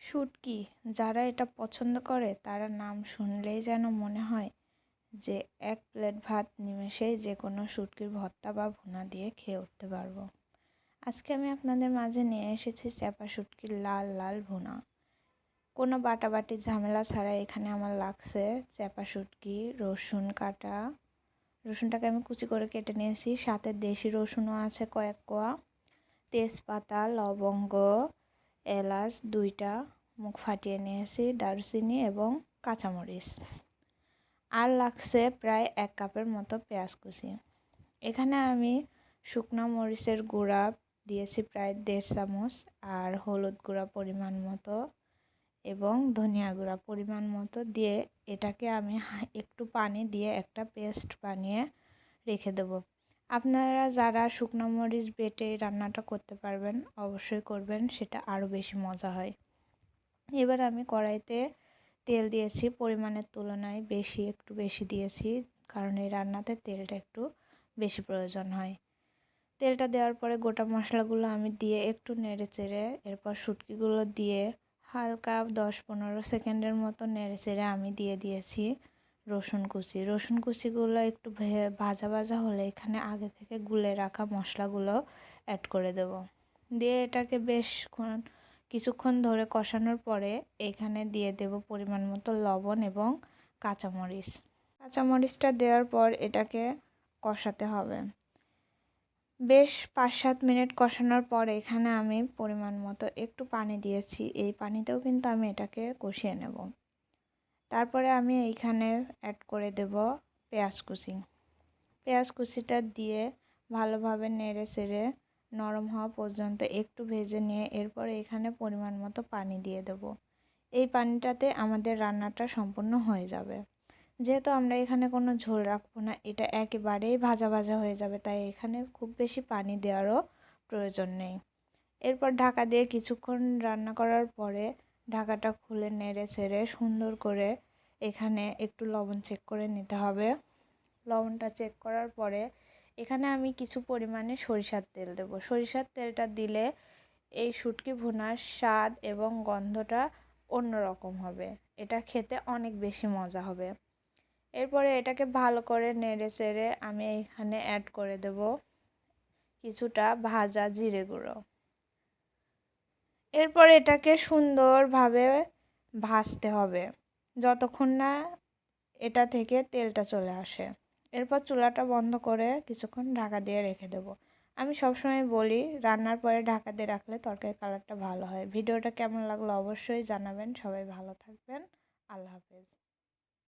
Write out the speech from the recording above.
শুটকি যারা এটা পছন্দ করে তারা নাম শুনলেই যেন মনে হয় যে এক প্লেট ভাত নিমেষেই যে কোনো শুটকির ভর্তা বা ভুনা দিয়ে খেয়ে উঠতে পারবো। আজকে আমি আপনাদের মাঝে নিয়ে এসেছি চেপা শুটকির লাল লাল ভুনা। কোনো বাটাবাটি ঝামেলা ছাড়া এখানে আমার লাগছে চেপা শুটকি, রসুন কাটা, রসুনটাকে আমি কুচি করে কেটে নিয়েছি, সাথে দেশি রসুনও আছে কয়েক কোয়া, তেজপাতা, লবঙ্গ, এলাচ 2টা মুখ ফাটিয়ে নিয়েছি, দারুচিনি এবং কাঁচামরিচ। আর লাগছে প্রায় 1 কাপের মতো পেঁয়াজ কুচি। এখানে আমি শুকনো মরিচের গুঁড়া দিয়েছি প্রায় 1.5 চামচ, আর হলুদ গুঁড়া পরিমাণ মতো এবং ধনিয়া গুঁড়া পরিমাণ মতো দিয়ে এটাকে আমি একটু পানি দিয়ে একটা পেস্ট বানিয়ে রেখে দেব। আপনারা যারা শুকনো মরিচ বেটে রান্নাটা করতে পারবেন অবশ্যই করবেন, সেটা আরও বেশি মজা হয়। এবার আমি কড়াইতে তেল দিয়েছি, পরিমাণের তুলনায় একটু বেশি দিয়েছি, কারণ এই রান্নাতে তেলটা একটু বেশি প্রয়োজন হয়। তেলটা দেওয়ার পরে গোটা মশলাগুলো আমি দিয়ে একটু নেড়ে চেড়ে এরপর শুটকিগুলো দিয়ে হালকা 10-15 সেকেন্ডের মতো নেড়ে চেড়ে আমি দিয়ে দিয়েছি রসুন কুচিগুলো একটু ভাজা ভাজা হলে এখানে আগে থেকে গুলে রাখা মশলাগুলো অ্যাড করে দেব। দিয়ে এটাকে কিছুক্ষণ ধরে কষানোর পরে এখানে দিয়ে দেব পরিমাণ মতো লবণ এবং কাঁচামরিচটা দেওয়ার পর এটাকে কষাতে হবে। বেশ 5-7 মিনিট কষানোর পর এখানে আমি পরিমাণ মতো একটু পানি দিয়েছি, এই পানিতেও কিন্তু আমি এটাকে কষিয়ে নেব। তারপরে আমি এইখানে অ্যাড করে দেব পেঁয়াজ কুচিটা দিয়ে ভালোভাবে নেড়ে চেড়ে নরম হওয়া পর্যন্ত একটু ভেজে নিয়ে এরপরে এখানে পরিমাণ মতো পানি দিয়ে দেব। এই পানিটাতে আমাদের রান্নাটা সম্পূর্ণ হয়ে যাবে। যেহেতু আমরা এখানে কোনো ঝোল রাখবো না, এটা একেবারেই ভাজা ভাজা হয়ে যাবে, তাই এখানে খুব বেশি পানি দেওয়ারও প্রয়োজন নেই। এরপর ঢাকা দিয়ে কিছুক্ষণ রান্না করার পরে ঢাকাটা খুলে নেড়ে চেড়ে সুন্দর করে এখানে একটু লবণ চেক করে নিতে হবে। লবণটা চেক করার পরে এখানে আমি কিছু পরিমাণে সরিষার তেল দেব। সরিষার তেলটা দিলে এই শুটকি ভুনার স্বাদ এবং গন্ধটা অন্যরকম হবে, এটা খেতে অনেক বেশি মজা হবে। এরপরে এটাকে ভালো করে নেড়ে চেড়ে আমি এখানে অ্যাড করে দেব কিছুটা ভাজা জিরে গুঁড়ো। এরপর এটাকে সুন্দরভাবে ভাজতে হবে যতক্ষণ না এটা থেকে তেলটা চলে আসে। এরপর চুলাটা বন্ধ করে কিছুক্ষণ ঢাকা দিয়ে রেখে দেব। আমি সবসময় বলি রান্নার পরে ঢাকা দিয়ে রাখলে তরকারির কালারটা ভালো হয়। ভিডিওটা কেমন লাগলো অবশ্যই জানাবেন। সবাই ভালো থাকবেন। আল্লাহ হাফেজ।